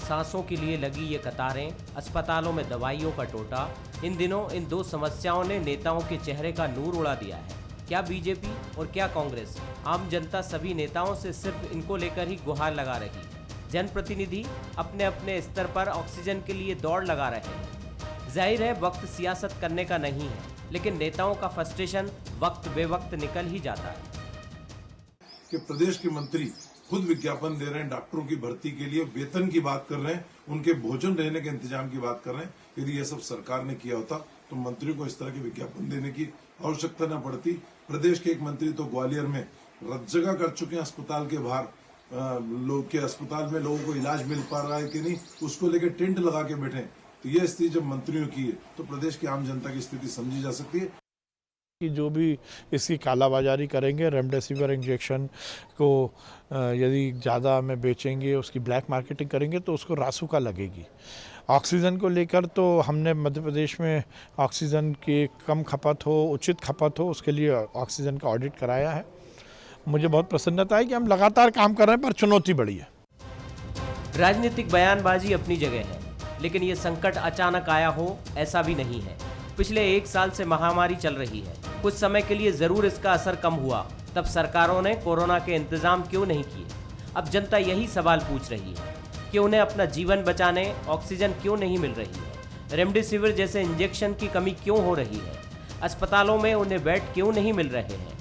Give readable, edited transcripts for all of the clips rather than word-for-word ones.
सांसों के लिए लगी ये कतारें, अस्पतालों में दवाइयों का टोटा, इन दिनों इन दो समस्याओं ने नेताओं के चेहरे का नूर उड़ा दिया है। क्या बीजेपी और क्या कांग्रेस? आम जनता सभी नेताओं से सिर्फ इनको लेकर ही गुहार लगा रही है। जनप्रतिनिधि अपने अपने स्तर पर ऑक्सीजन के लिए दौड़ लगा रहे हैं। जाहिर है वक्त सियासत करने का नहीं है, लेकिन नेताओं का फ्रस्ट्रेशन वक्त बेवक्त निकल ही जाता है। कि प्रदेश के मंत्री खुद विज्ञापन दे रहे हैं, डॉक्टरों की भर्ती के लिए वेतन की बात कर रहे हैं, उनके भोजन रहने के इंतजाम की बात कर रहे हैं। यदि यह सब सरकार ने किया होता तो मंत्रियों को इस तरह के विज्ञापन देने की आवश्यकता न पड़ती। प्रदेश के एक मंत्री तो ग्वालियर में जगह कर चुके हैं, अस्पताल के बाहर लोग के अस्पताल में लोगों को इलाज मिल पा रहा है कि नहीं, उसको लेकर टेंट लगा के बैठे। तो यह स्थिति जब मंत्रियों की है तो प्रदेश की आम जनता की स्थिति समझी जा सकती है कि जो भी इसकी कालाबाजारी करेंगे, रेमडेसिविर इंजेक्शन को यदि ज़्यादा में बेचेंगे, उसकी ब्लैक मार्केटिंग करेंगे तो उसको रासुका लगेगी। ऑक्सीजन को लेकर तो हमने मध्य प्रदेश में ऑक्सीजन की कम खपत हो, उचित खपत हो, उसके लिए ऑक्सीजन का ऑडिट कराया है। मुझे बहुत प्रसन्नता है कि हम लगातार काम कर रहे हैं, पर चुनौती बड़ी है। राजनीतिक बयानबाजी अपनी जगह है, लेकिन ये संकट अचानक आया हो ऐसा भी नहीं है। पिछले 1 साल से महामारी चल रही है। कुछ समय के लिए जरूर इसका असर कम हुआ, तब सरकारों ने कोरोना के इंतजाम क्यों नहीं किए? अब जनता यही सवाल पूछ रही है कि उन्हें अपना जीवन बचाने ऑक्सीजन क्यों नहीं मिल रही है, रेमडेसिविर जैसे इंजेक्शन की कमी क्यों हो रही है, अस्पतालों में उन्हें बेड क्यों नहीं मिल रहे हैं।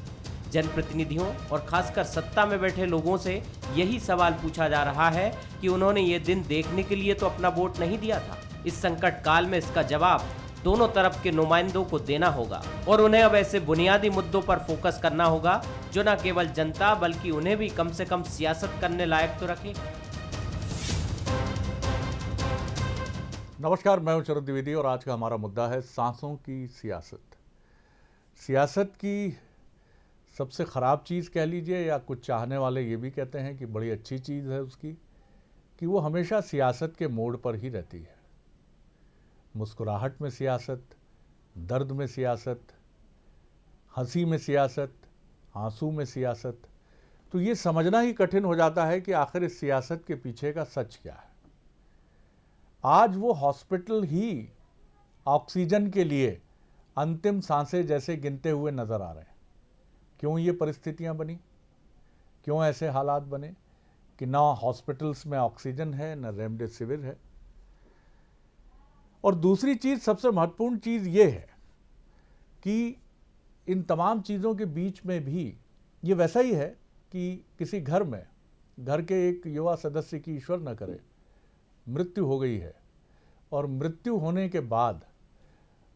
जनप्रतिनिधियों और खासकर सत्ता में बैठे लोगों से यही सवाल पूछा जा रहा है कि उन्होंने ये दिन देखने के लिए तो अपना वोट नहीं दिया था। इस संकट काल में इसका जवाब दोनों तरफ के नुमाइंदों को देना होगा और उन्हें अब ऐसे बुनियादी मुद्दों पर फोकस करना होगा जो न केवल जनता बल्कि उन्हें भी कम से कम सियासत करने लायक तो रखे। नमस्कार, मैं हूं शरद द्विवेदी और आज का हमारा मुद्दा है सांसों की सियासत। सियासत की सबसे ख़राब चीज़ कह लीजिए, या कुछ चाहने वाले ये भी कहते हैं कि बड़ी अच्छी चीज़ है उसकी, कि वो हमेशा सियासत के मोड़ पर ही रहती है। मुस्कुराहट में सियासत, दर्द में सियासत, हंसी में सियासत, आंसू में सियासत। तो ये समझना ही कठिन हो जाता है कि आखिर इस सियासत के पीछे का सच क्या है। आज वो हॉस्पिटल ही ऑक्सीजन के लिए अंतिम सांसें जैसे गिनते हुए नज़र आ रहे हैं। क्यों ये परिस्थितियां बनी? क्यों ऐसे हालात बने कि ना हॉस्पिटल्स में ऑक्सीजन है, ना रेमडेसिविर है? और दूसरी चीज़, सबसे महत्वपूर्ण चीज़ ये है कि इन तमाम चीज़ों के बीच में भी ये वैसा ही है कि किसी घर में, घर के एक युवा सदस्य की, ईश्वर न करे, मृत्यु हो गई है और मृत्यु होने के बाद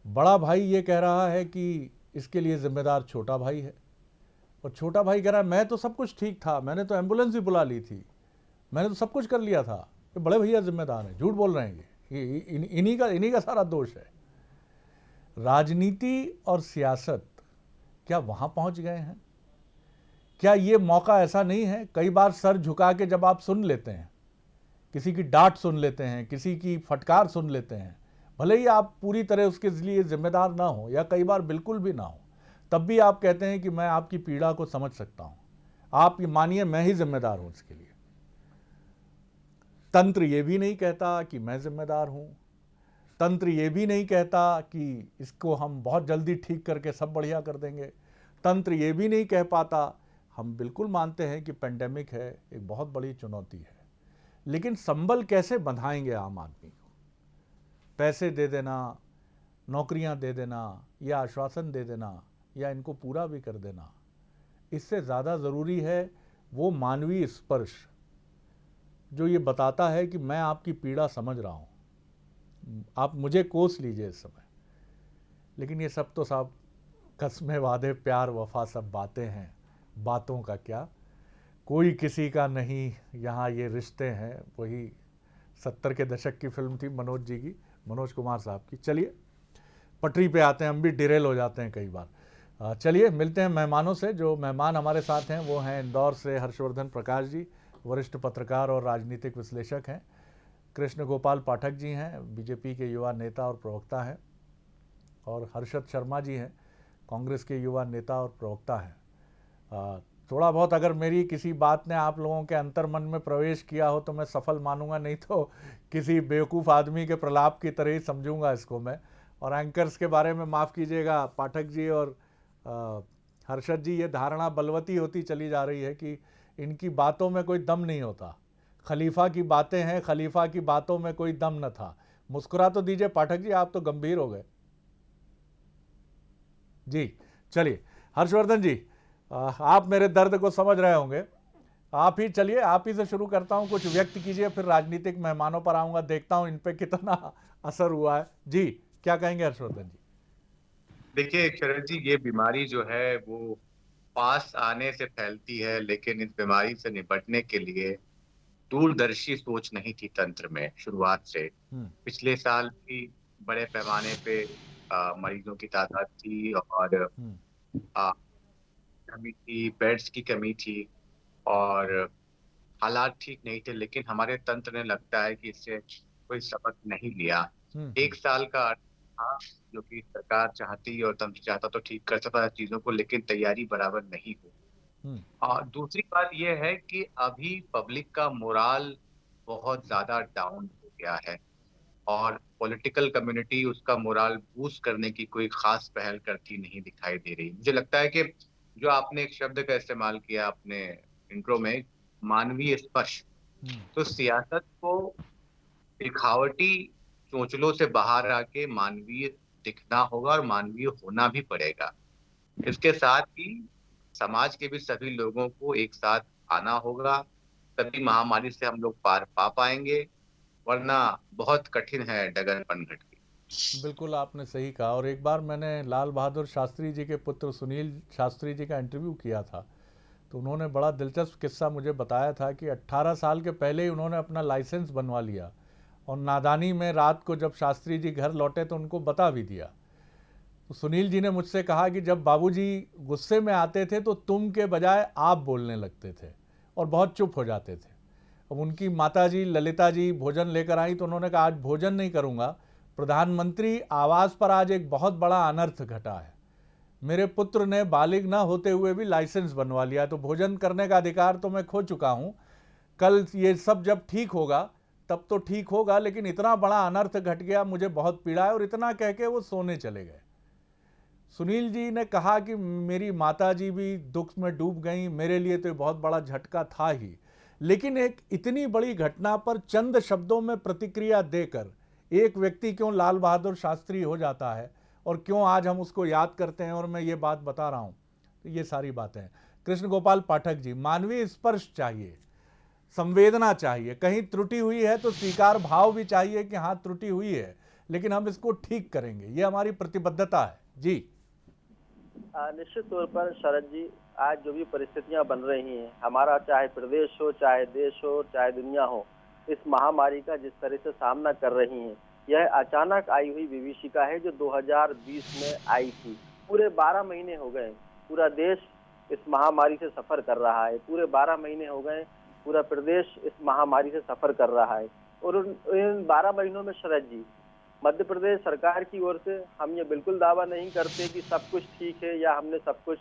बड़ा भाई ये कह रहा है कि इसके लिए जिम्मेदार छोटा भाई है, और छोटा भाई कह रहा है मैं तो सब कुछ ठीक था, मैंने तो एम्बुलेंस भी बुला ली थी, मैंने तो सब कुछ कर लिया था, ये बड़े भैया जिम्मेदार हैं, झूठ बोल रहे हैं, ये इन्हीं का सारा दोष है। राजनीति और सियासत क्या वहाँ पहुँच गए हैं? क्या ये मौका ऐसा नहीं है? कई बार सर झुका के जब आप सुन लेते हैं, किसी की डांट सुन लेते हैं, किसी की फटकार सुन लेते हैं, भले ही आप पूरी तरह उसके लिए जिम्मेदार ना हो या कई बार बिल्कुल भी ना हो, तब भी आप कहते हैं कि मैं आपकी पीड़ा को समझ सकता हूँ, आप ये मानिए मैं ही जिम्मेदार हूँ इसके लिए। तंत्र ये भी नहीं कहता कि मैं जिम्मेदार हूँ, तंत्र ये भी नहीं कहता कि इसको हम बहुत जल्दी ठीक करके सब बढ़िया कर देंगे, तंत्र ये भी नहीं कह पाता। हम बिल्कुल मानते हैं कि पेंडेमिक है, एक बहुत बड़ी चुनौती है, लेकिन संबल कैसे बंधाएंगे आम आदमी को? पैसे दे देना, नौकरियां दे देना, या आश्वासन दे देना, या इनको पूरा भी कर देना, इससे ज़्यादा ज़रूरी है वो मानवीय स्पर्श जो ये बताता है कि मैं आपकी पीड़ा समझ रहा हूँ, आप मुझे कोस लीजिए इस समय। लेकिन ये सब तो साहब कस्में, वादे, प्यार, वफा सब बातें हैं, बातों का क्या, कोई किसी का नहीं, यहाँ ये रिश्ते हैं। वही 70 के दशक की फिल्म थी मनोज जी की, मनोज कुमार साहब की। चलिए पटरी पे आते हैं, हम भी डिरेल हो जाते हैं कई बार। चलिए मिलते हैं मेहमानों से। जो मेहमान हमारे साथ हैं वो हैं इंदौर से हर्षवर्धन प्रकाश जी, वरिष्ठ पत्रकार और राजनीतिक विश्लेषक हैं। कृष्ण गोपाल पाठक जी हैं, बीजेपी के युवा नेता और प्रवक्ता हैं। और हर्षद शर्मा जी हैं, कांग्रेस के युवा नेता और प्रवक्ता हैं। थोड़ा बहुत अगर मेरी किसी बात ने आप लोगों के अंतर्मन में प्रवेश किया हो तो मैं सफल मानूंगा, नहीं तो किसी बेवकूफ़ आदमी के प्रलाप की तरह ही समझूंगा इसको मैं। और एंकर्स के बारे में माफ़ कीजिएगा पाठक जी और हर्षद जी, ये धारणा बलवती होती चली जा रही है कि इनकी बातों में कोई दम नहीं होता। खलीफा की बातें हैं, खलीफा की बातों में कोई दम न था। मुस्कुरा तो दीजिए पाठक जी, आप तो गंभीर हो गए जी। चलिए हर्षवर्धन जी, आप मेरे दर्द को समझ रहे होंगे, आप ही चलिए, आप ही से शुरू करता हूं, कुछ व्यक्त कीजिए, फिर राजनीतिक मेहमानों पर आऊंगा, देखता हूं इन पे कितना असर हुआ है। जी क्या कहेंगे हर्षवर्धन जी? देखिए शरद जी, ये बीमारी जो है वो पास आने से फैलती है, लेकिन इस बीमारी से निपटने के लिए दूरदर्शी सोच नहीं थी तंत्र में शुरुआत से। पिछले साल भी बड़े पैमाने पे मरीजों की तादाद थी और कमी थी, बेड्स की कमी थी और हालात ठीक नहीं थे, लेकिन हमारे तंत्र ने लगता है कि इससे कोई सबक नहीं लिया। एक साल का अर्थ था जो कि सरकार चाहती और तंत्र चाहता तो ठीक कर सकता है चीजों को, लेकिन तैयारी बराबर नहीं हुई। और दूसरी बात यह है कि अभी पब्लिक का मोराल बहुत ज्यादा डाउन हो गया है और पॉलिटिकल कम्युनिटी उसका मोराल बूस्ट करने की कोई खास पहल करती नहीं दिखाई दे रही। मुझे लगता है कि जो आपने एक शब्द का इस्तेमाल किया अपने इंट्रो में, मानवीय स्पर्श, तो सियासत को दिखावटी चोंचलों से बाहर आके मानवीय दिखना होगा और मानवीय होना भी पड़ेगा। इसके साथ ही समाज के भी सभी लोगों को एक साथ आना होगा, तभी महामारी से हम लोग पार पा पाएंगे, वरना बहुत कठिन है डगर पनघट की। बिल्कुल आपने सही कहा। और एक बार मैंने लाल बहादुर शास्त्री जी के पुत्र सुनील शास्त्री जी का इंटरव्यू किया था, तो उन्होंने बड़ा दिलचस्प किस्सा मुझे बताया था कि 18 साल के पहले ही उन्होंने अपना लाइसेंस बनवा लिया और नादानी में रात को जब शास्त्री जी घर लौटे तो उनको बता भी दिया। तो सुनील जी ने मुझसे कहा कि जब बाबूजी गुस्से में आते थे तो तुम के बजाय आप बोलने लगते थे और बहुत चुप हो जाते थे। अब उनकी माताजी ललिता जी भोजन लेकर आई तो उन्होंने कहा आज भोजन नहीं करूँगा, प्रधानमंत्री आवास पर आज एक बहुत बड़ा अनर्थ घटा है, मेरे पुत्र ने बालिग ना होते हुए भी लाइसेंस बनवा लिया, तो भोजन करने का अधिकार तो मैं खो चुका हूँ। कल ये सब जब ठीक होगा तब तो ठीक होगा, लेकिन इतना बड़ा अनर्थ घट गया, मुझे बहुत पीड़ा है। और इतना कह के वो सोने चले गए। सुनील जी ने कहा कि मेरी माताजी भी दुख में डूब गई, मेरे लिए तो बहुत बड़ा झटका था ही, लेकिन एक इतनी बड़ी घटना पर चंद शब्दों में प्रतिक्रिया देकर एक व्यक्ति क्यों लाल बहादुर शास्त्री हो जाता है और क्यों आज हम उसको याद करते हैं और मैं ये बात बता रहा हूँ, तो ये सारी बातें हैं। कृष्ण गोपाल पाठक जी, मानवीय स्पर्श चाहिए, संवेदना चाहिए, कहीं त्रुटि हुई है तो स्वीकार भाव भी चाहिए कि हाँ त्रुटि हुई है, लेकिन हम इसको ठीक करेंगे, ये हमारी प्रतिबद्धता है। जी निश्चित तौर पर शरद जी, आज जो भी परिस्थितियां बन रही हैं, हमारा चाहे प्रदेश हो, चाहे देश हो, चाहे दुनिया हो, इस महामारी का जिस तरह से सामना कर रही हैं, यह अचानक आई हुई विभीषिका है जो 2020 में आई थी। पूरे 12 महीने हो गए पूरा देश इस महामारी से सफर कर रहा है, पूरे 12 महीने हो गए पूरा प्रदेश इस महामारी से सफर कर रहा है। और इन 12 महीनों में शरद जी, मध्य प्रदेश सरकार की ओर से हम ये बिल्कुल दावा नहीं करते कि सब कुछ ठीक है या हमने सब कुछ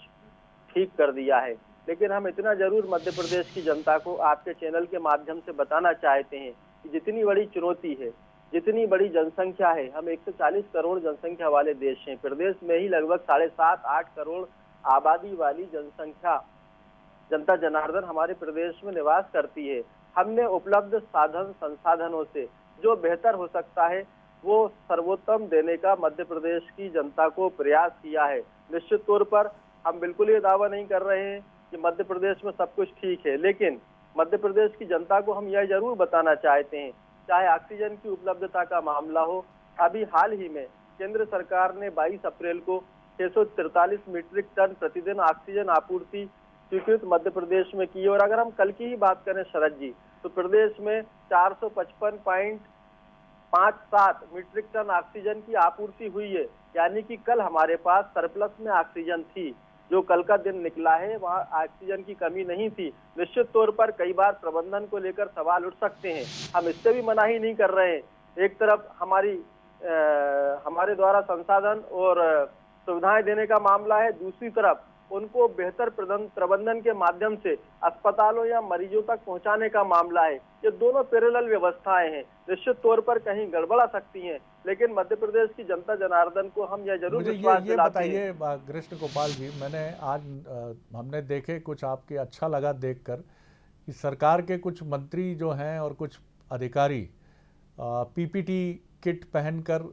ठीक कर दिया है, लेकिन हम इतना जरूर मध्य प्रदेश की जनता को आपके चैनल के माध्यम से बताना चाहते हैं कि जितनी बड़ी चुनौती है, जितनी बड़ी जनसंख्या है, हम 140 करोड़ जनसंख्या वाले देश हैं, प्रदेश में ही लगभग 7.5-8 करोड़ आबादी वाली जनसंख्या जनता जनार्दन हमारे प्रदेश में निवास करती है। हमने उपलब्ध साधन संसाधनों से जो बेहतर हो सकता है वो सर्वोत्तम देने का मध्य प्रदेश की जनता को प्रयास किया है। निश्चित तौर पर हम बिल्कुल ये दावा नहीं कर रहे हैं कि मध्य प्रदेश में सब कुछ ठीक है, लेकिन मध्य प्रदेश की जनता को हम यह जरूर बताना चाहते हैं, चाहे ऑक्सीजन की उपलब्धता का मामला हो, अभी हाल ही में केंद्र सरकार ने 22 अप्रैल को 643 मीट्रिक टन प्रतिदिन ऑक्सीजन आपूर्ति स्वीकृत मध्य प्रदेश में की। और अगर हम कल की ही बात करें शरद जी, तो प्रदेश में 455.57 मीट्रिक टन ऑक्सीजन की आपूर्ति हुई है, यानी कि कल हमारे पास सरप्लस में ऑक्सीजन थी। जो कल का दिन निकला है वहाँ ऑक्सीजन की कमी नहीं थी। निश्चित तौर पर कई बार प्रबंधन को लेकर सवाल उठ सकते हैं, हम इससे भी मनाही नहीं कर रहे हैं। एक तरफ हमारे द्वारा संसाधन और सुविधाएं देने का मामला है, दूसरी तरफ उनको बेहतर प्रबंधन के माध्यम से अस्पतालों या मरीजों तक पहुंचाने का मामला है। ये दोनों पैरेलल व्यवस्थाएं हैं, निश्चित तौर पर कहीं गड़बड़ा सकती हैं, लेकिन मध्य प्रदेश की जनता जनार्दन को हम यह जरूर विश्वास दिलाते हैं। ये बताइए कृष्ण गोपाल जी, मैंने आज हमने देखे कुछ आपके, अच्छा लगा देखकर कि सरकार के कुछ मंत्री जो हैं और कुछ अधिकारी पीपीटी किट पहनकर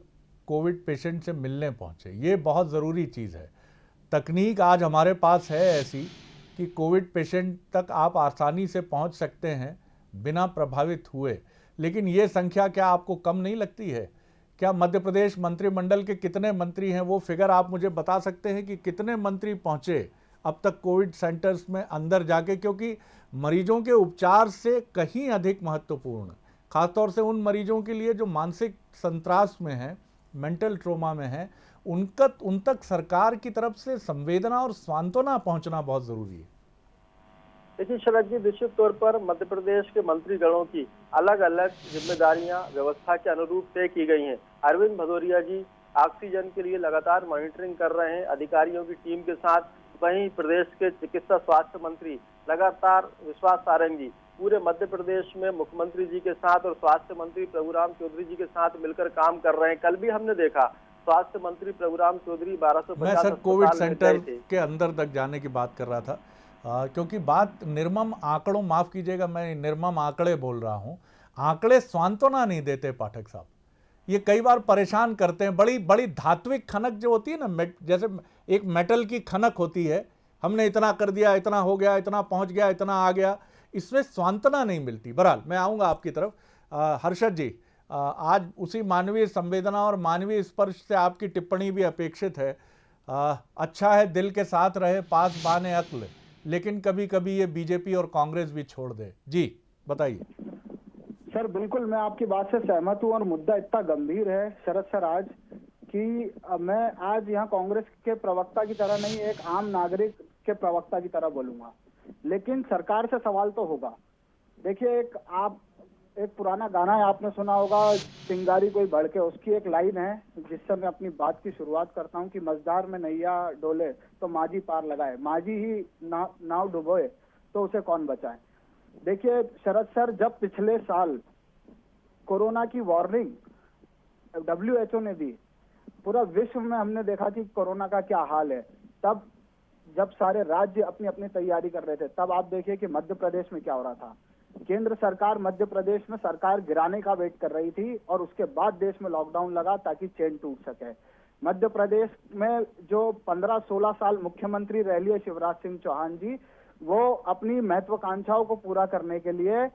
कोविड पेशेंट से मिलने पहुंचे। ये बहुत ज़रूरी चीज़ है। तकनीक आज हमारे पास है ऐसी कि कोविड पेशेंट तक आप आसानी से पहुंच सकते हैं बिना प्रभावित हुए, लेकिन ये संख्या क्या आपको कम नहीं लगती है? क्या मध्य प्रदेश मंत्रिमंडल के कितने मंत्री हैं, वो फिगर आप मुझे बता सकते हैं कि कितने मंत्री पहुंचे अब तक कोविड सेंटर्स में अंदर जाके? क्योंकि मरीजों के उपचार से कहीं अधिक महत्वपूर्ण, खासतौर से उन मरीजों के लिए जो मानसिक संत्रास में हैं, मेंटल ट्रोमा में हैं, उन तक सरकार की तरफ से संवेदना और सांत्वना पहुंचना बहुत जरूरी है। देखिए शरद जी, निश्चित तौर पर मध्य प्रदेश के मंत्रीगणों की अलग अलग जिम्मेदारियां व्यवस्था के अनुरूप तय की गई हैं। अरविंद भदौरिया जी ऑक्सीजन के लिए लगातार मॉनिटरिंग कर रहे हैं अधिकारियों की टीम के साथ। वहीं प्रदेश के चिकित्सा स्वास्थ्य मंत्री लगातार विश्वास सारंग जी पूरे मध्य प्रदेश में मुख्यमंत्री जी के साथ और स्वास्थ्य मंत्री प्रभुराम चौधरी जी के साथ मिलकर काम कर रहे हैं। कल भी हमने देखा स्वास्थ्य मंत्री प्रभुराम चौधरी 1250 मैं सर कोविड सेंटर के अंदर तक जाने की बात कर रहा था, क्योंकि बात निर्मम आंकड़ों, माफ कीजिएगा मैं निर्मम आंकड़े बोल रहा हूं, आंकड़े सांत्वना नहीं देते पाठक साहब। ये कई बार परेशान करते हैं। बड़ी बड़ी धात्विक खनक जो होती है ना, जैसे एक मेटल की खनक होती है, हमने इतना कर दिया, इतना हो गया, इतना पहुंच गया, इतना आ गया, इसमें सांत्वना नहीं मिलती। बहरहाल मैं आऊँगा आपकी तरफ। हर्षद जी, आज उसी मानवीय संवेदना और मानवीय स्पर्श से आपकी टिप्पणी भी अपेक्षित है। अच्छा है दिल के साथ रहे पास बाने अक्ल, लेकिन कभी कभी ये बीजेपी और कांग्रेस भी छोड़ दे। जी बताइए। सर बिल्कुल मैं आपकी बात से सहमत हूँ और मुद्दा इतना गंभीर है शरद सर आज कि मैं आज यहाँ कांग्रेस के प्रवक्ता की तरह नहीं, एक आम नागरिक के प्रवक्ता की तरह बोलूंगा, लेकिन सरकार से सवाल तो होगा। देखिए एक पुराना गाना है, आपने सुना होगा, चिंगारी कोई भड़के, उसकी एक लाइन है जिससे मैं अपनी बात की शुरुआत करता हूँ कि मझधार में नैया डोले तो माझी पार लगाए, माझी ही नाव डुबोए तो उसे कौन बचाए। देखिए शरद सर, जब पिछले साल कोरोना की वार्निंग WHO ने दी, पूरा विश्व में हमने देखा कि कोरोना का क्या हाल है, तब जब सारे राज्य अपनी अपनी तैयारी कर रहे थे, तब आप देखिए कि मध्य प्रदेश में क्या हो रहा था। केंद्र सरकार मध्य प्रदेश में सरकार गिराने का वेट कर रही थी और उसके बाद देश में लॉकडाउन लगा ताकि चेन टूट सके। मध्य प्रदेश में जो 15-16 साल मुख्यमंत्री रह लिए शिवराज सिंह चौहान जी, वो अपनी महत्वाकांक्षाओं को पूरा करने के लिए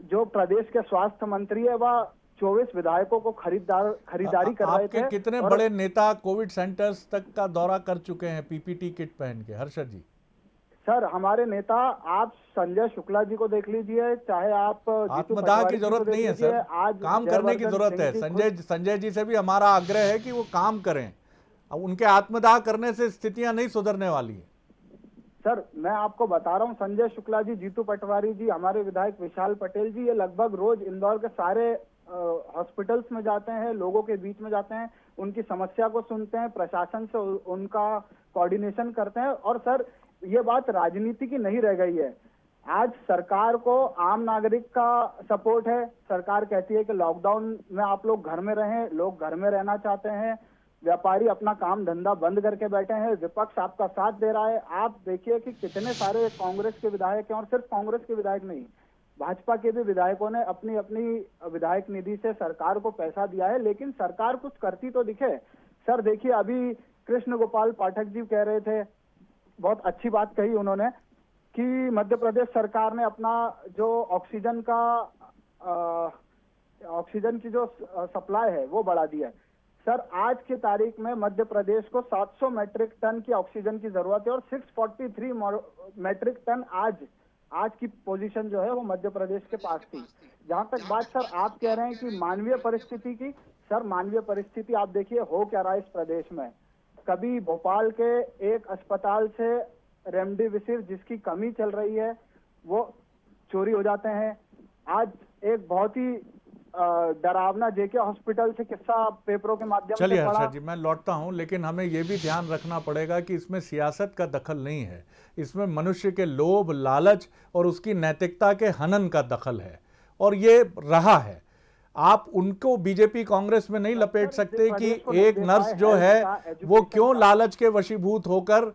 जो प्रदेश के स्वास्थ्य मंत्री है वह 24 विधायकों को खरीदारी कर रहे थे। आपके कितने बड़े नेता कोविड सेंटर्स तक का दौरा कर चुके हैं पीपीटी किट पहन के? हर्षद जी सर, हमारे नेता, आप संजय शुक्ला जी को देख लीजिए, चाहे आप आत्मदाह की जरूरत नहीं है सर, आज काम करने की जरूरत है। संजय जी से भी हमारा आग्रह है कि वो काम करें। अब उनके आत्मदाह करने से स्थितियां नहीं सुधरने वाली है। सर मैं आपको बता रहा हूं, संजय शुक्ला जी, जीतू पटवारी जी, हमारे विधायक विशाल पटेल जी, ये लगभग रोज इंदौर के सारे हॉस्पिटल्स में जाते हैं, लोगों के बीच में जाते हैं, उनकी समस्या को सुनते हैं, प्रशासन से उनका कोऑर्डिनेशन करते हैं। और सर ये बात राजनीति की नहीं रह गई है। आज सरकार को आम नागरिक का सपोर्ट है। सरकार कहती है कि लॉकडाउन में आप लोग घर में रहें, लोग घर में रहना चाहते हैं, व्यापारी अपना काम धंधा बंद करके बैठे हैं, विपक्ष आपका साथ दे रहा है। आप देखिए कि कितने सारे कांग्रेस के विधायक हैं, और सिर्फ कांग्रेस के विधायक नहीं, भाजपा के भी विधायकों ने अपनी अपनी विधायक निधि से सरकार को पैसा दिया है, लेकिन सरकार कुछ करती तो दिखे। सर देखिए, अभी कृष्ण गोपाल पाठक जी कह रहे थे, बहुत अच्छी बात कही उन्होंने कि मध्य प्रदेश सरकार ने अपना जो ऑक्सीजन की जो सप्लाई है वो बढ़ा दिया है। सर आज की तारीख में मध्य प्रदेश को 700 मैट्रिक टन की ऑक्सीजन की जरूरत है और 643 मैट्रिक टन आज की पोजीशन जो है वो मध्य प्रदेश के पास थी। जहां तक बात सर आप कह रहे हैं कि मानवीय परिस्थिति की, सर मानवीय परिस्थिति आप देखिए हो क्या रहा है इस प्रदेश में। कभी भोपाल के एक अस्पताल से रेमडेसिविर जिसकी कमी चल रही है वो चोरी हो जाते हैं। आज एक बहुत ही डरावना जेके हॉस्पिटल से किस्सा पेपरों के माध्यम से चलिए पढ़ा। हर्षद जी, मैं लौटता हूं, लेकिन हमें यह भी ध्यान रखना पड़ेगा कि इसमें सियासत का दखल नहीं है, इसमें मनुष्य के लोभ, लालच और उसकी नैतिकता के हनन का दखल है, और ये रहा है। आप उनको बीजेपी कांग्रेस में नहीं लपेट सकते कि एक नर्स जो है वो क्यों लालच के वशीभूत होकर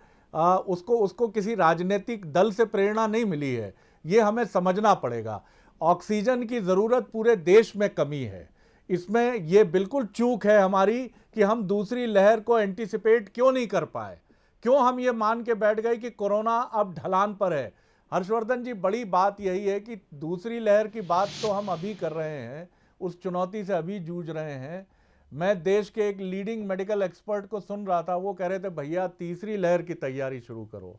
उसको किसी राजनीतिक दल से प्रेरणा नहीं मिली है, ये हमें समझना पड़ेगा। ऑक्सीजन की ज़रूरत पूरे देश में कमी है, इसमें ये बिल्कुल चूक है हमारी कि हम दूसरी लहर को एंटीसिपेट क्यों नहीं कर पाए, क्यों हम ये मान के बैठ गए कि कोरोना अब ढलान पर है। हर्षवर्धन जी, बड़ी बात यही है कि दूसरी लहर की बात तो हम अभी कर रहे हैं, उस चुनौती से अभी जूझ रहे हैं। मैं देश के एक लीडिंग मेडिकल एक्सपर्ट को सुन रहा था, वो कह रहे थे भैया तीसरी लहर की तैयारी शुरू करो।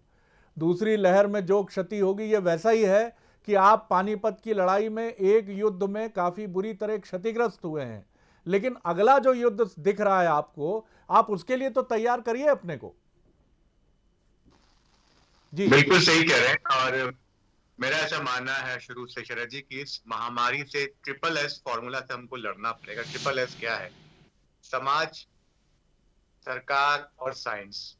दूसरी लहर में जो क्षति होगी ये वैसा ही है कि आप पानीपत की लड़ाई में एक युद्ध में काफी बुरी तरह क्षतिग्रस्त हुए हैं, लेकिन अगला जो युद्ध दिख रहा है आपको, आप उसके लिए तो तैयार करिए अपने को। जी बिल्कुल सही कह रहे हैं। और मेरा ऐसा मानना है शुरू से शरद जी कि इस महामारी से ट्रिपल एस फॉर्मूला से हमको लड़ना पड़ेगा। ट्रिपल एस क्या है? समाज, सरकार और साइंस।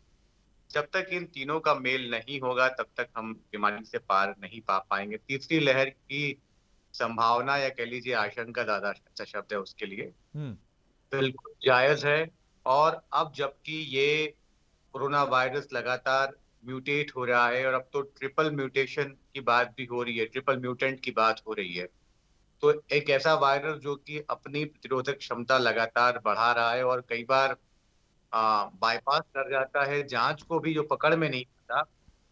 जब तक इन तीनों का मेल नहीं होगा तब तक हम बीमारी से पार नहीं पा पाएंगे। तीसरी लहर की संभावना या कह लीजिए आशंका ज्यादा अच्छा शब्द है उसके लिए, बिल्कुल जायज है। और अब जबकि ये कोरोना वायरस लगातार म्यूटेट हो रहा है और अब तो ट्रिपल म्यूटेशन की बात भी हो रही है, ट्रिपल म्यूटेंट की बात हो रही है, तो एक ऐसा वायरस जो कि अपनी प्रतिरोधक क्षमता लगातार बढ़ा रहा है और कई बार बाईपास कर जाता है जांच को भी, जो पकड़ में नहीं आता।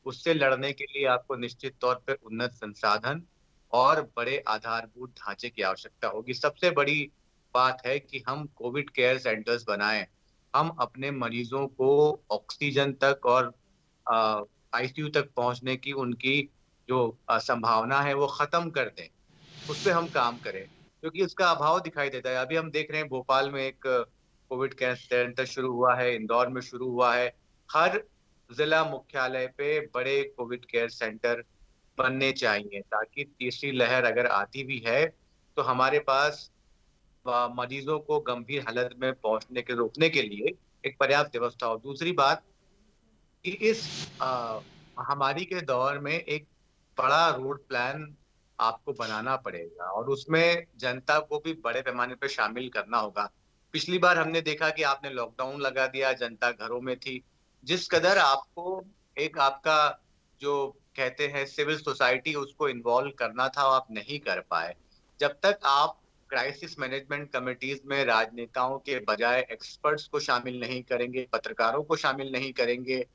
उससे लड़ने के लिए आपको निश्चित तौर पर उन्नत संसाधन और बड़े आधारभूत ढांचे की आवश्यकता होगी। सबसे बड़ी बात है कि हम कोविड केयर सेंटर्स बनाएं, हम अपने मरीजों को ऑक्सीजन तक और आईसीयू तक पहुंचने की उनकी जो संभावना है वो खत्म कर दें, उस पर हम काम करें, क्योंकि उसका अभाव दिखाई देता है। अभी हम देख रहे हैं भोपाल में एक कोविड केयर सेंटर शुरू हुआ है, इंदौर में शुरू हुआ है। हर जिला मुख्यालय पे बड़े कोविड केयर सेंटर बनने चाहिए ताकि तीसरी लहर अगर आती भी है तो हमारे पास मरीजों को गंभीर हालत में पहुंचने के रोकने के लिए एक पर्याप्त व्यवस्था हो। दूसरी बात कि इस महामारी के दौर में एक बड़ा रोड प्लान आपको बनाना पड़ेगा और उसमें जनता को भी बड़े पैमाने पर शामिल करना होगा। पिछली बार हमने देखा कि आपने लॉकडाउन लगा दिया, जनता घरों में थी। जिस कदर आपको एक आपका जो कहते हैं सिविल सोसाइटी उसको इन्वॉल्व करना था, आप नहीं कर पाए। जब तक आप क्राइसिस मैनेजमेंट कमिटीज में राजनेताओं के बजाय एक्सपर्ट्स को शामिल नहीं करेंगे, पत्रकारों को शामिल नहीं करेंगे,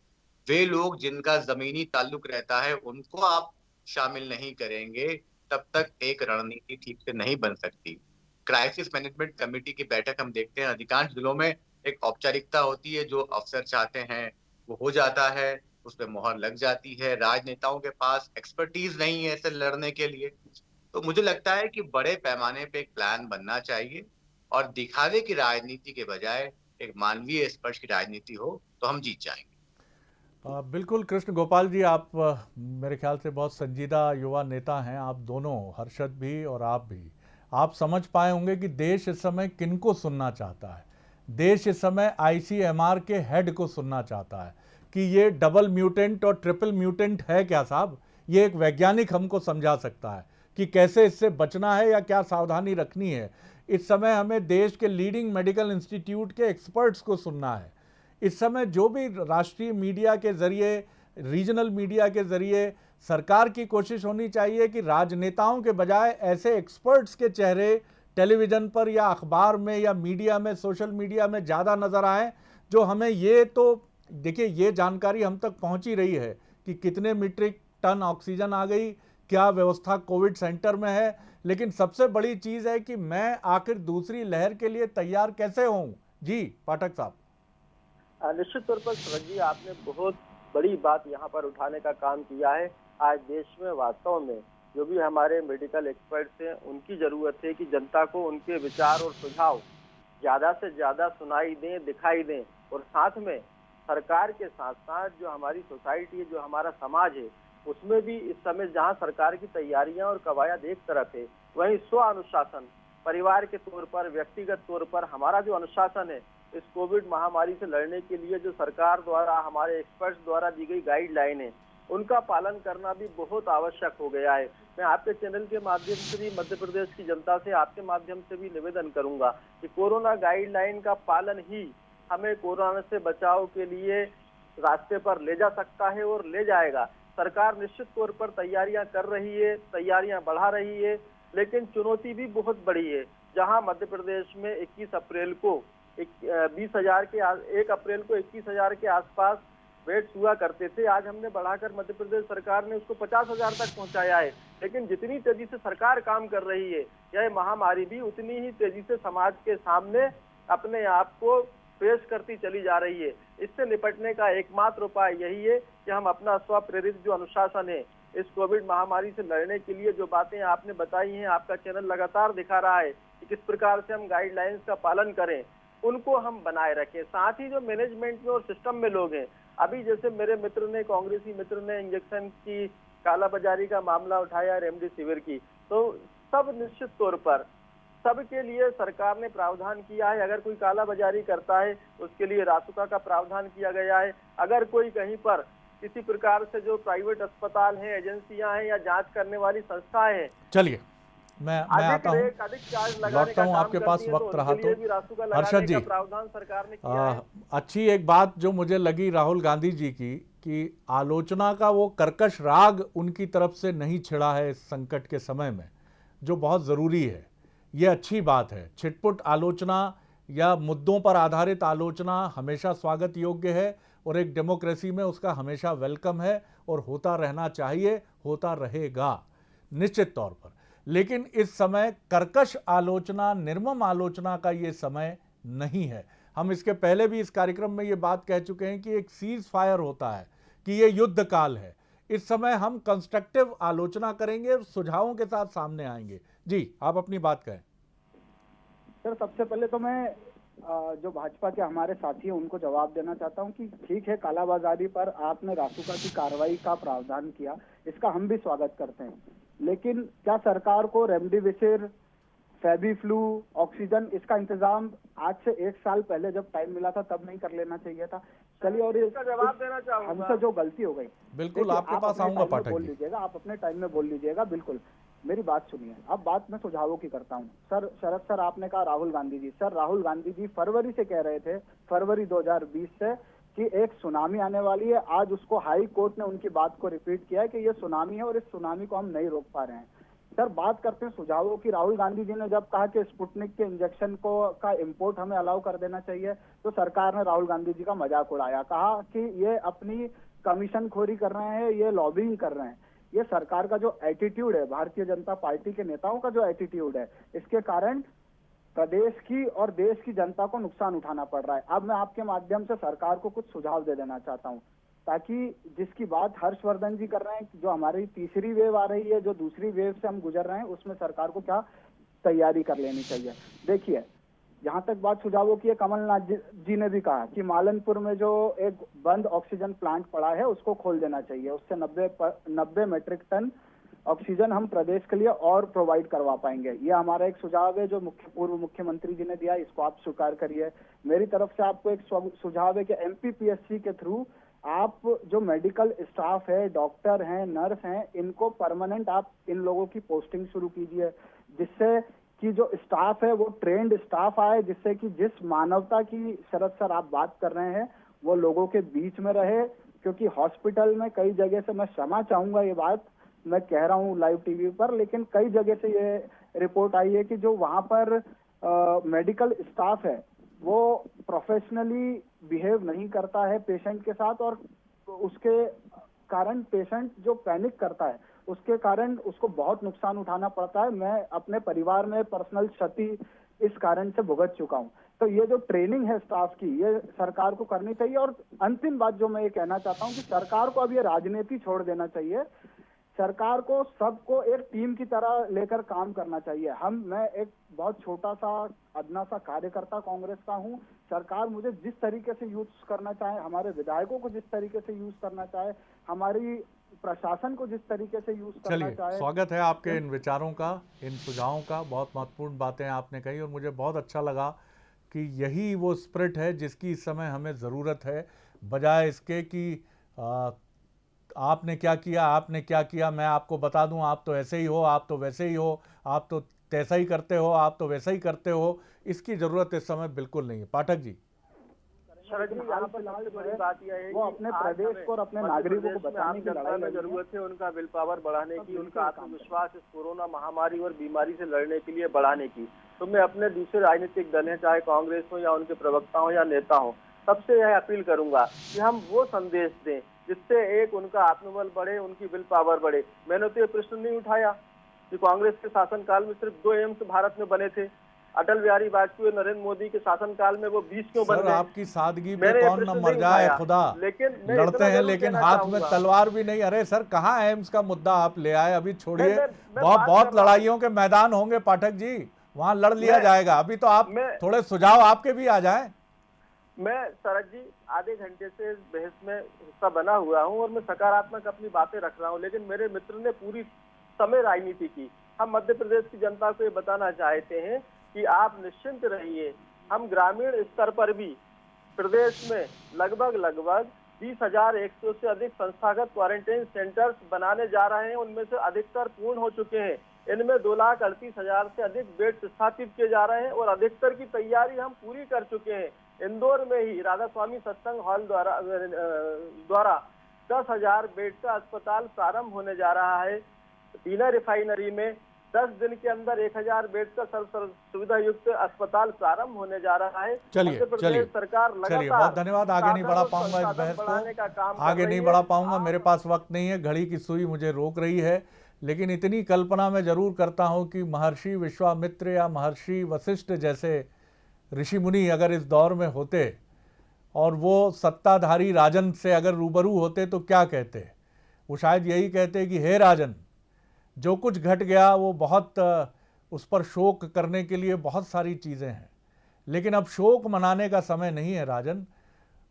वे लोग जिनका जमीनी ताल्लुक रहता है उनको आप शामिल नहीं करेंगे, तब तक एक रणनीति ठीक से नहीं बन सकती। क्राइसिस मैनेजमेंट कमेटी की बैठक हम देखते हैं अधिकांश जिलों में एक औपचारिकता होती है, जो अफसर चाहते हैं वो हो जाता है, उस पर मोहर लग जाती है। राजनेताओं के पास एक्सपर्टीज नहीं है ऐसे लड़ने के लिए। तो मुझे लगता है कि बड़े पैमाने पे एक प्लान बनना चाहिए और दिखावे की राजनीति के बजाय एक मानवीय स्पर्श की राजनीति हो तो हम जीत जाएंगे। बिल्कुल कृष्ण गोपाल जी, आप मेरे ख्याल से बहुत संजीदा युवा नेता हैं, आप दोनों, हर्षद भी और आप भी। आप समझ पाए होंगे कि देश इस समय किनको सुनना चाहता है। देश इस समय ICMR के हेड को सुनना चाहता है कि ये डबल म्यूटेंट और ट्रिपल म्यूटेंट है क्या साहब। ये एक वैज्ञानिक हमको समझा सकता है कि कैसे इससे बचना है या क्या सावधानी रखनी है। इस समय हमें देश के लीडिंग मेडिकल इंस्टीट्यूट के एक्सपर्ट्स को सुनना है। इस समय जो भी राष्ट्रीय मीडिया के जरिए, रीजनल मीडिया के जरिए सरकार की कोशिश होनी चाहिए कि राजनेताओं के बजाय ऐसे एक्सपर्ट्स के चेहरे टेलीविज़न पर या अखबार में या मीडिया में, सोशल मीडिया में ज़्यादा नज़र आएँ, जो हमें ये तो देखिए ये जानकारी हम तक पहुंच ही रही है कि कितने मीट्रिक टन ऑक्सीजन आ गई, क्या व्यवस्था कोविड सेंटर में है, लेकिन सबसे बड़ी चीज़ है कि मैं आखिर दूसरी लहर के लिए तैयार कैसे हूँ। जी पाठक साहब। निश्चित तौर पर सूरज जी, आपने बहुत बड़ी बात यहाँ पर उठाने का काम किया है। आज देश में वास्तव में जो भी हमारे मेडिकल एक्सपर्ट्स हैं उनकी जरूरत है कि जनता को उनके विचार और सुझाव ज़्यादा से ज़्यादा सुनाई दें, दिखाई दें, और साथ में सरकार के साथ साथ जो हमारी सोसाइटी है, जो हमारा समाज है, उसमें भी इस समय जहां सरकार की तैयारियां और कवायद एक तरफ है, वहीं स्व अनुशासन परिवार के तौर पर, व्यक्तिगत तौर पर हमारा जो अनुशासन है इस कोविड महामारी से लड़ने के लिए, जो सरकार द्वारा, हमारे एक्सपर्ट्स द्वारा दी गई गाइडलाइन है, उनका पालन करना भी बहुत आवश्यक हो गया है। मैं आपके चैनल के माध्यम से भी मध्य प्रदेश की जनता से, आपके माध्यम से भी निवेदन करूंगा कि कोरोना गाइडलाइन का पालन ही हमें कोरोना से बचाव के लिए रास्ते पर ले जा सकता है और ले जाएगा। सरकार निश्चित तौर पर तैयारियां कर रही है, तैयारियां बढ़ा रही है, लेकिन चुनौती भी बहुत बड़ी है। जहां मध्य प्रदेश में 21 अप्रैल को 20,000 के 1 अप्रैल को 21,000 के आसपास बेड्स हुआ करते थे, आज हमने बढ़ाकर मध्य प्रदेश सरकार ने उसको 50,000 तक पहुंचाया है। लेकिन जितनी तेजी से सरकार काम कर रही है, यह महामारी भी उतनी ही तेजी से समाज के सामने अपने आप को पेश करती चली जा रही है। इससे निपटने का एकमात्र उपाय यही है कि हम अपना स्वप्रेरित जो अनुशासन है इस कोविड महामारी से लड़ने के लिए, जो बातें आपने बताई हैं, आपका चैनल लगातार दिखा रहा है कि किस प्रकार से हम गाइडलाइंस का पालन करें, उनको हम बनाए रखें। साथ ही जो मैनेजमेंट में और सिस्टम में लोग हैं, अभी जैसे मेरे मित्र ने, कांग्रेसी मित्र ने इंजेक्शन की कालाबाजारी का मामला उठाया, रेमडेसिविर की, तो सब निश्चित तौर पर सबके लिए सरकार ने प्रावधान किया है। अगर कोई कालाबाजारी करता है उसके लिए रासुका का प्रावधान किया गया है। अगर कोई कहीं पर किसी प्रकार से, जो प्राइवेट अस्पताल हैं, एजेंसियां हैं या जांच करने वाली संस्थाएं हैं, चलिए मैं आता हूँ, लौटता हूँ आपके पास, वक्त रहा तो। हर्षद जी, प्रावधान सरकार ने किया है। अच्छी एक बात जो मुझे लगी राहुल गांधी जी की, कि आलोचना का वो कर्कश राग उनकी तरफ से नहीं छिड़ा है इस संकट के समय में, जो बहुत ज़रूरी है। ये अच्छी बात है। छिटपुट आलोचना या मुद्दों पर आधारित आलोचना हमेशा स्वागत योग्य है और एक डेमोक्रेसी में उसका हमेशा वेलकम है और होता रहना चाहिए, होता रहेगा निश्चित तौर पर। लेकिन इस समय कर्कश आलोचना, निर्मम आलोचना का ये समय नहीं है। हम इसके पहले भी इस कार्यक्रम में ये बात कह चुके हैं कि एक सीज फायर होता है, कि ये युद्ध काल है। इस समय हम कंस्ट्रक्टिव आलोचना करेंगे और सुझावों के साथ सामने आएंगे। जी, आप अपनी बात कहें। सर, सबसे पहले तो मैं जो भाजपा के हमारे साथी हैं उनको जवाब देना चाहता हूं कि ठीक है, कालाबाजारी पर आपने रासुका की कार्रवाई का प्रावधान किया, इसका हम भी स्वागत करते हैं। लेकिन क्या सरकार को रेमडेसिविर, फेबीफ्लू, ऑक्सीजन, इसका इंतजाम आज से 1 साल पहले जब टाइम मिला था तब नहीं कर लेना चाहिए था? चलिए, और इसका जवाब देना चाहूंगा, हमसे जो गलती हो गई, बिल्कुल आपके पास आऊंगा पाठक, बोल लीजिएगा, आप अपने टाइम में बोल लीजिएगा। बिल्कुल, मेरी बात सुनिए। अब बात मैं सुझावों की करता हूं। सर, शरद सर, आपने कहा राहुल गांधी जी। सर, राहुल गांधी जी फरवरी से कह रहे थे, फरवरी 2020 से, कि एक सुनामी आने वाली है। आज उसको हाई कोर्ट ने उनकी बात को रिपीट किया है कि ये सुनामी है और इस सुनामी को हम नहीं रोक पा रहे हैं। सर, बात करते हैं सुझावों की। राहुल गांधी जी ने जब कहा कि स्पुतनिक के इंजेक्शन का इंपोर्ट हमें अलाउ कर देना चाहिए, तो सरकार ने राहुल गांधी जी का मजाक उड़ाया, कहा कि ये अपनी कमीशन खोरी कर रहे हैं, ये लॉबिंग कर रहे हैं। ये सरकार का जो एटीट्यूड है, भारतीय जनता पार्टी के नेताओं का जो एटीट्यूड है, इसके कारण प्रदेश की और देश की जनता को नुकसान उठाना पड़ रहा है। अब मैं आपके माध्यम से सरकार को कुछ सुझाव दे देना चाहता हूं, ताकि जिसकी बात हर्षवर्धन जी कर रहे हैं, जो हमारी तीसरी वेव आ रही है, जो दूसरी वेव से हम गुजर रहे हैं, उसमें सरकार को क्या तैयारी कर लेनी चाहिए। देखिए, जहां तक बात सुझावों की है, कमलनाथ जी ने भी कहा कि मालनपुर में जो एक बंद ऑक्सीजन प्लांट पड़ा है उसको खोल देना चाहिए। उससे 90 मेट्रिक टन ऑक्सीजन हम प्रदेश के लिए और प्रोवाइड करवा पाएंगे। ये हमारा एक सुझाव है जो पूर्व मुख्यमंत्री जी ने दिया, इसको आप स्वीकार करिए। मेरी तरफ से आपको एक सुझाव है कि एमपीपीएससी के थ्रू आप जो मेडिकल स्टाफ है, डॉक्टर हैं, नर्स हैं, इनको परमानेंट आप इन लोगों की पोस्टिंग शुरू कीजिए, जिससे कि जो स्टाफ है वो ट्रेंड स्टाफ आए, जिससे कि जिस मानवता की शरद सर आप बात कर रहे हैं वो लोगों के बीच में रहे। क्योंकि हॉस्पिटल में कई जगह से, मैं क्षमा चाहूंगा ये बात मैं कह रहा हूँ लाइव टीवी पर, लेकिन कई जगह से ये रिपोर्ट आई है कि जो वहां पर मेडिकल स्टाफ है वो प्रोफेशनली बिहेव नहीं करता है पेशेंट के साथ, और उसके कारण पेशेंट जो पैनिक करता है उसके कारण उसको बहुत नुकसान उठाना पड़ता है। मैं अपने परिवार में पर्सनल क्षति इस कारण से भुगत चुका हूं। तो ये जो ट्रेनिंग है स्टाफ की, ये सरकार को करनी चाहिए। और अंतिम बात जो मैं ये कहना चाहता हूं कि सरकार को अब ये राजनीति छोड़ देना चाहिए। सरकार को सबको एक टीम की तरह लेकर काम करना चाहिए। मैं एक बहुत छोटा सा अदना सा कार्यकर्ता कांग्रेस का हूं। सरकार मुझे जिस तरीके से यूज करना चाहे, हमारे विधायकों को जिस तरीके से यूज करना चाहे, हमारी प्रशासन को जिस तरीके से यूज करना चलिए, चाहे। स्वागत है आपके इन विचारों का, इन सुझावों का। बहुत महत्वपूर्ण बातें आपने कही और मुझे बहुत अच्छा लगा कि यही वो स्पिरिट है जिसकी इस समय हमें ज़रूरत है, बजाय इसके कि आपने क्या किया, आपने क्या किया, मैं आपको बता दूं, आप तो ऐसे ही हो, आप तो वैसे ही हो, आप तो तैसा ही करते हो, आप तो वैसा ही करते हो। इसकी ज़रूरत इस समय बिल्कुल नहीं है। पाठक जी, शरद जी, यहाँ पर सबसे बड़ी बात यह है वो कि अपने आज प्रदेश हमें को और अपने मध्य नागरिकों प्रदेश को में बचाने आम की जनता लड़ाई में लड़ी है। जरूरत है उनका विल पावर बढ़ाने की, उनका आत्मविश्वास इस कोरोना महामारी और बीमारी से लड़ने के लिए बढ़ाने की। तो मैं अपने दूसरे राजनीतिक दल हैं, चाहे कांग्रेस हो या उनके प्रवक्ता हो या नेता हो, सबसे यह अपील करूंगा कि हम वो संदेश दें जिससे एक उनका आत्मबल बढ़े, उनकी विल पावर बढ़े। मैंने तो ये प्रश्न नहीं उठाया कि कांग्रेस के शासनकाल में सिर्फ 2 एम्स भारत में बने थे, अटल बिहारी वाजपेयी और नरेंद्र मोदी के शासनकाल में वो 20 क्यों बन सर गए? आपकी सादगी पे मैंने ये कौन न प्रश्न मर नहीं जाए उठाया, खुदा। लेकिन मैं लड़ते इतना हैं जरूर लेकिन कहना हाथ में चाहूंगा। तलवार भी नहीं। अरे सर, कहाँ एम्स का मुद्दा आप ले आए? अभी छोड़िए, मैं बहुत बात बहुत कर रहा हूं। लड़ाइयों के मैदान होंगे पाठक जी, वहां लड़ लिया जाएगा। अभी तो आप थोड़े सुझाव आपके भी आ जाएं। मैं शरद जी आधे घंटे से इस बहस में हिस्सा बना हुआ हूं और मैं सकारात्मक अपनी बातें रख रहा हूं, लेकिन मेरे मित्र ने पूरी समय राजनीति की। हम मध्य प्रदेश की जनता को ये बताना चाहते हैं कि आप निश्चिंत रहिए। हम ग्रामीण स्तर पर भी प्रदेश में लगभग 20,100 से अधिक संस्थागत क्वारंटाइन सेंटर्स बनाने जा रहे हैं। उनमें से अधिकतर पूर्ण हो चुके हैं। इनमें 2,38,000 से अधिक बेड स्थापित किए जा रहे हैं और अधिकतर की तैयारी हम पूरी कर चुके हैं। इंदौर में ही राधा स्वामी सत्संग हॉल द्वारा 10,000 बेड का अस्पताल प्रारंभ होने जा रहा है। बीना रिफाइनरी में 10 दिन के अंदर 1,000 बेड का सर्व सुविधा युक्त अस्पताल प्रारंभ होने जा रहा है। चलिए सरकार चलिए, बहुत धन्यवाद। आगे नहीं बढ़ा पाऊंगा इस बहस को, आगे नहीं बढ़ा पाऊंगा, मेरे पास वक्त नहीं है, घड़ी की सुई मुझे रोक रही है। लेकिन इतनी कल्पना मैं जरूर करता हूं कि महर्षि विश्वामित्र या महर्षि वशिष्ठ जैसे ऋषि मुनि अगर इस दौर में होते और वो सत्ताधारी राजन से अगर रूबरू होते तो क्या कहते? वो शायद यही कहते कि हे राजन, जो कुछ घट गया वो बहुत उस पर शोक करने के लिए बहुत सारी चीज़ें हैं, लेकिन अब शोक मनाने का समय नहीं है राजन।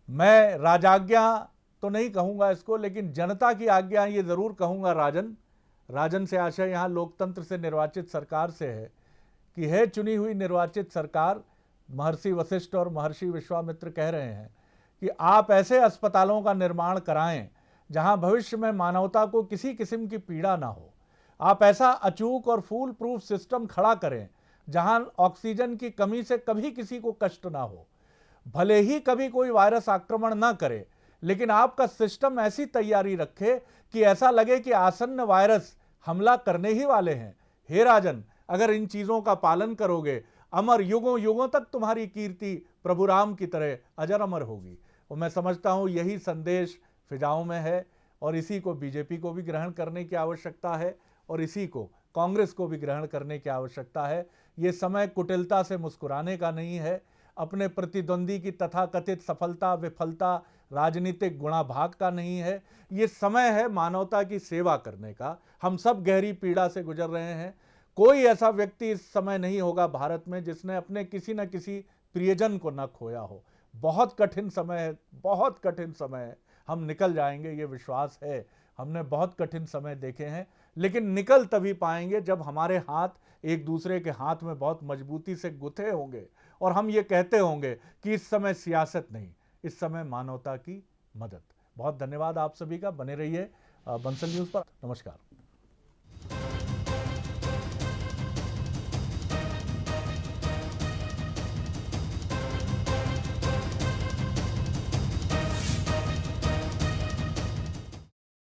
मैं राजाज्ञा तो नहीं कहूँगा इसको, लेकिन जनता की आज्ञा ये ज़रूर कहूँगा राजन। राजन से आशय यहाँ लोकतंत्र से निर्वाचित सरकार से है कि है चुनी हुई निर्वाचित सरकार। महर्षि वशिष्ठ और महर्षि विश्वामित्र कह रहे हैं कि आप ऐसे अस्पतालों का निर्माण कराएं जहां भविष्य में मानवता को किसी किस्म की पीड़ा ना हो। आप ऐसा अचूक और फूल प्रूफ सिस्टम खड़ा करें जहां ऑक्सीजन की कमी से कभी किसी को कष्ट ना हो। भले ही कभी कोई वायरस आक्रमण ना करे, लेकिन आपका सिस्टम ऐसी तैयारी रखे कि ऐसा लगे कि आसन्न वायरस हमला करने ही वाले हैं। हे राजन, अगर इन चीज़ों का पालन करोगे, अमर युगों युगों तक तुम्हारी कीर्ति प्रभु राम की तरह अजर अमर होगी। और मैं समझता हूँ यही संदेश फिजाओं में है और इसी को बीजेपी को भी ग्रहण करने की आवश्यकता है और इसी को कांग्रेस को भी ग्रहण करने की आवश्यकता है। ये समय कुटिलता से मुस्कुराने का नहीं है, अपने प्रतिद्वंदी की तथाकथित सफलता विफलता राजनीतिक गुणाभाग का नहीं है। ये समय है मानवता की सेवा करने का। हम सब गहरी पीड़ा से गुजर रहे हैं। कोई ऐसा व्यक्ति इस समय नहीं होगा भारत में जिसने अपने किसी न किसी प्रियजन को न खोया हो। बहुत कठिन समय है, बहुत कठिन समय है। हम निकल जाएंगे, ये विश्वास है। हमने बहुत कठिन समय देखे हैं, लेकिन निकल तभी पाएंगे जब हमारे हाथ एक दूसरे के हाथ में बहुत मजबूती से गुथे होंगे और हम ये कहते होंगे कि इस समय सियासत नहीं, इस समय मानवता की मदद। बहुत धन्यवाद आप सभी का। बने रहिए बंसल न्यूज़ पर। नमस्कार।